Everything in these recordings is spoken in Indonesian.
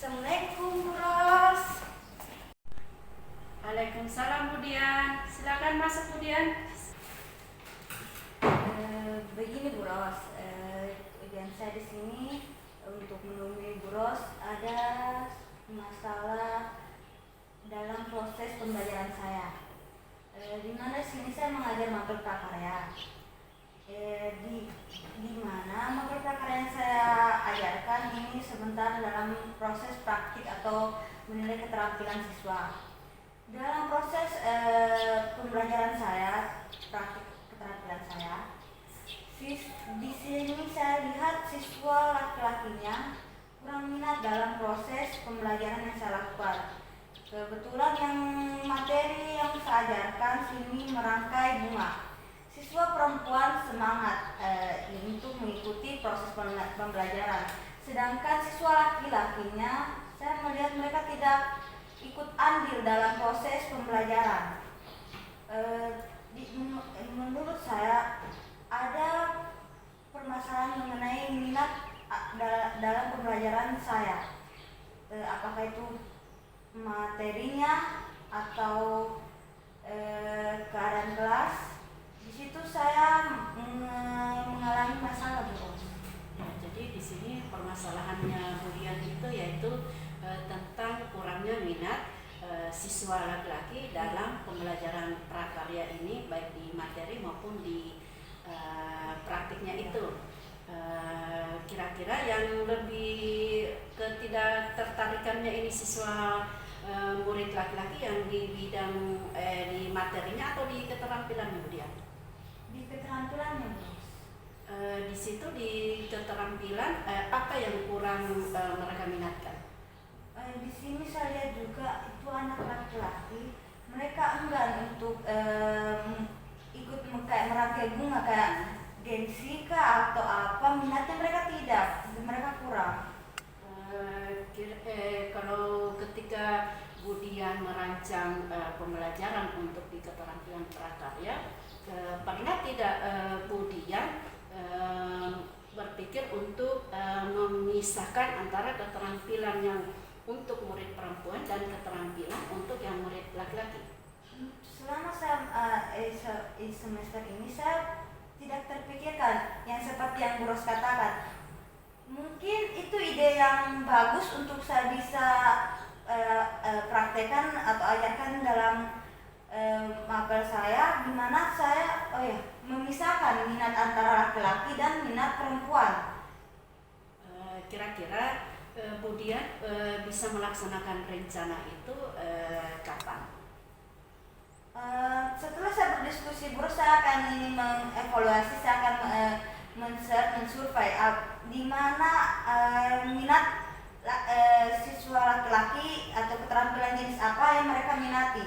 Assalamualaikum, Ros. Waalaikumsalam, Bu Dian. Silakan masuk, Bu Dian. Begini Bu Ros, dan saya di sini untuk menemui Bu Ros ada masalah dalam proses pembelajaran saya. Di mana sini saya mengajar mapel prakarya. Di mana mapel prakarya yang saya ajarkan ini sebentar dalam proses praktik atau menilai keterampilan siswa. Dalam proses pembelajaran saya, praktik keterampilan saya, di sini saya lihat siswa laki-lakinya kurang minat dalam proses pembelajaran yang saya lakukan. Kebetulan yang materi yang saya ajarkan sini merangkai bunga. Siswa perempuan semangat untuk mengikuti proses pembelajaran. Sedangkan siswa laki-lakinya, saya melihat mereka tidak ikut andil dalam proses pembelajaran. Menurut saya ada permasalahan mengenai minat dalam pembelajaran saya. Apakah itu materinya atau keadaan kelas? Di situ saya mengalami masalah, Bu. Ya, jadi di sini permasalahannya Bu Dian itu yaitu tentang kurangnya minat siswa laki-laki dalam pembelajaran prakarya ini, baik di materi maupun di praktiknya itu. Kira-kira yang lebih ketidak tertarikannya ini siswa murid laki-laki yang di bidang di materinya atau di keterampilan, Bu Dian? Di keterampilannya, Bu. Di situ di keterampilan apa yang kurang mereka minatkan? Di sini saya lihat juga itu anak laki-laki, mereka enggan untuk ikut kayak merangkai bunga kayak gengsi kah atau apa, minatnya mereka tidak, mereka kurang. Kalau ketika Bu Dian merancang pembelajaran untuk di keterampilan prakarya, pernah tidak Bu Dian berpikir untuk memisahkan antara keterampilan yang untuk murid perempuan dan keterampilan untuk yang murid laki-laki? Selama saya semester ini saya tidak terpikirkan yang seperti yang Bu Ros katakan. Mungkin itu ide yang bagus untuk saya bisa praktekkan atau ajarkan dalam mapel saya, di mana saya memisahkan minat antara laki-laki dan minat perempuan. Kira-kira Bu Dian bisa melaksanakan rencana itu kapan? Setelah saya berdiskusi, Bu Ros, saya akan ini mengevaluasi, saya akan mensurvei di mana minat siswa laki-laki atau keterampilan jenis apa yang mereka minati,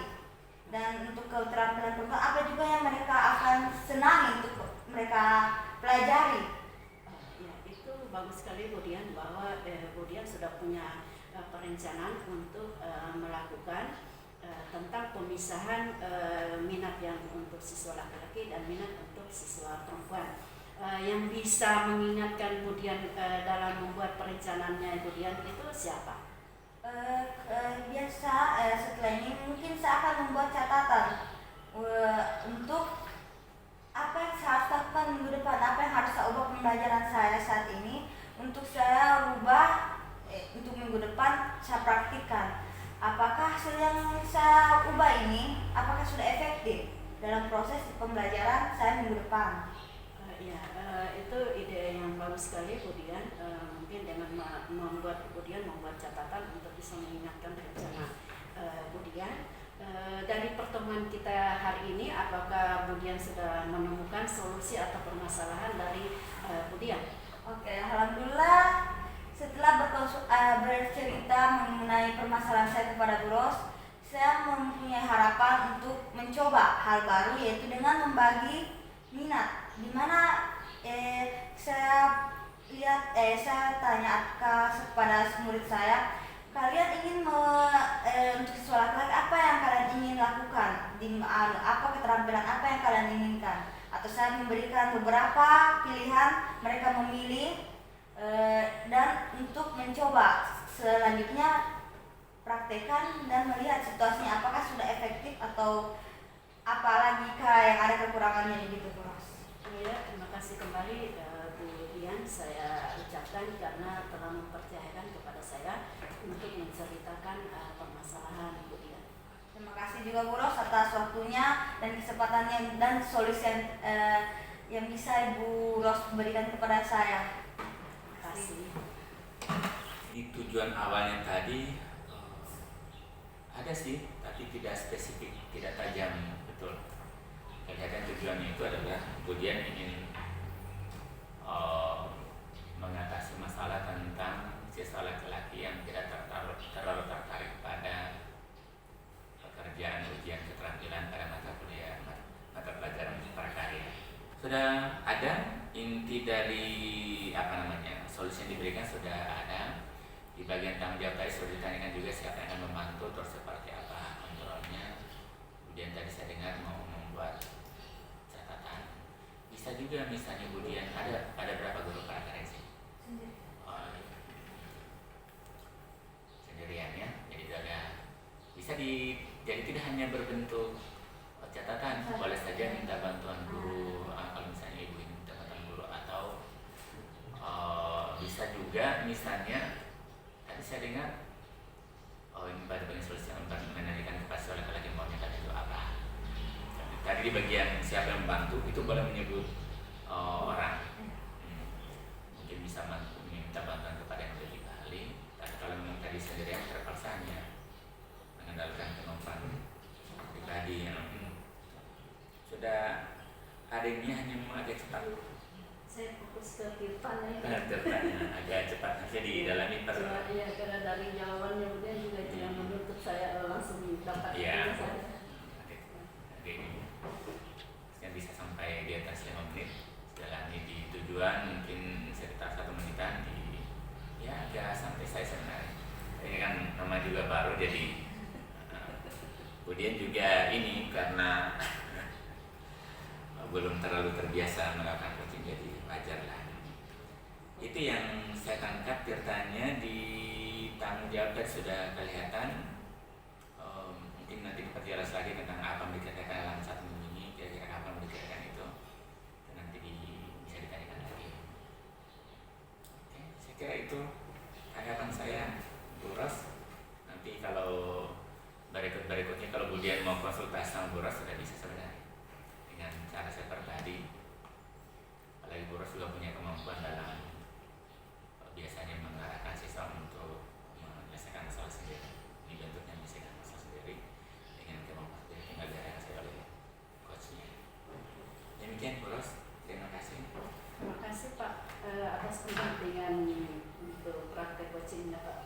dan untuk keterampilan perempuan apa juga yang mereka akan senangi untuk mereka pelajari. Ya, itu bagus sekali Bu Dian, bahwa Bu Dian sudah punya perencanaan untuk melakukan tentang pemisahan minat yang untuk siswa laki-laki dan minat untuk siswa perempuan. Yang bisa mengingatkan Bu Dian dalam membuat perencanaannya Bu Dian itu siapa? Biasa setelah ini mungkin saya akan membuat catatan untuk apa yang saya harus lakukan minggu depan, apa yang harus saya ubah pembelajaran saya saat ini untuk saya ubah untuk minggu depan saya praktikkan. Apakah hasil yang saya ubah ini apakah sudah efektif dalam proses pembelajaran saya minggu depan? Itu ide yang bagus sekali Bu Dian. Mungkin dengan membuat catatan untuk bisa mengingatkan rencana Bu Dian. Dari pertemuan kita hari ini, apakah Bu Dian sudah menemukan solusi atau permasalahan dari Bu Dian? Oke, alhamdulillah setelah bercerita mengenai permasalahan saya kepada Bu Ros, saya mempunyai harapan untuk mencoba hal baru, yaitu dengan membagi minat, di mana saya lihat saya tanya kepada murid saya, kalian ingin untuk siswa laki-laki apa yang kalian ingin lakukan, apa keterampilan apa yang kalian inginkan, atau saya memberikan beberapa pilihan, mereka memilih dan untuk mencoba selanjutnya praktekkan dan melihat situasinya apakah sudah efektif atau apalagi yang ada kekurangannya begitu Bu Ros. Iya, terima kasih kembali Bu Dian, saya ucapkan karena telah mempercayakan kepada saya untuk menceritakan permasalahan Bu Dian. Terima kasih juga Bu Ros atas waktunya dan kesempatannya dan solusi yang bisa Ibu Ros berikan kepada saya. Terima kasih. Di tujuan awalnya tadi ada sih, tapi tidak spesifik, tidak tajam betul. Kelihatan tujuannya itu adalah kemudian ingin mengatasi masalah tentang siswa laki-laki yang tidak terlalu tertarik pada pekerjaan ujian keterampilan pada mata kuliah mata pelajaran prakarya. Sudah ada inti dari solusi yang diberikan sudah ada. Di bagian tanggung jawab tadi sudah ditanyakan juga siapa yang akan membantu, terus seperti apa kontrolnya. Kemudian tadi saya dengar mau membuat catatan. Bisa juga misalnya Bu Dian, ada berapa guru prakarya sih? Sendirian ya. Jadi jadi tidak hanya berbentuk catatan, boleh saja minta bantuan guru. Kalau misalnya ibu ini minta bantuan guru, atau bisa juga misalnya tadi saya dengar ini pada bagian solusi yang menanyakan kepada siswa laki-laki maunya tadi itu apa. Tadi di bagian siapa yang membantu itu boleh menyebut orang. Mungkin bisa minta bantuan kepada yang lebih ahli. Tapi kalau memang tadi sendirian terpaksa hanya mengandalkan kemampuan pribadi yang sudah hari ini hanya agak cepat. Saya fokus ke Tirtan ya. Agak cepat saja didalami Iya, karena dari jawabannya kemudian juga itu yang menuntut saya langsung dapat Iya. saya. Yang bisa sampai di atas 5 menit jalani di tujuan mungkin sekitar 1 menitan agak sampai saya sebenarnya. Ini kan nama juga baru jadi kemudian juga ini karena belum terlalu terbiasa melakukan coaching, jadi wajar lah. Itu yang saya tangkap ceritanya di tanggung jawab tadi sudah kelihatan. Mungkin nanti diperjelas lagi tentang apa yang dikatakan dalam 1 minggu ini, kira-kira apa yang dikatakan itu nanti bisa ditanyakan lagi. Oke, saya kira itu tanggapan saya Bu Ros. Nanti kalau berikutnya kalau Bu Dian mau konsultasi sama Bu Ros sudah bisa sebenarnya dengan cara saya pribadi. Apalagi Bu Ros juga punya kemampuan dalam biasanya mengarahkan siswa untuk menyelesaikan masalah sendiri. Ini bentuknya menyelesaikan masalah sendiri dengan kemampuan sendiri, tinggal diarahkan saya oleh coachnya. Demikian Bu Ros, terima kasih. Terima kasih Pak atas pendampingan untuk praktek coachingnya Pak.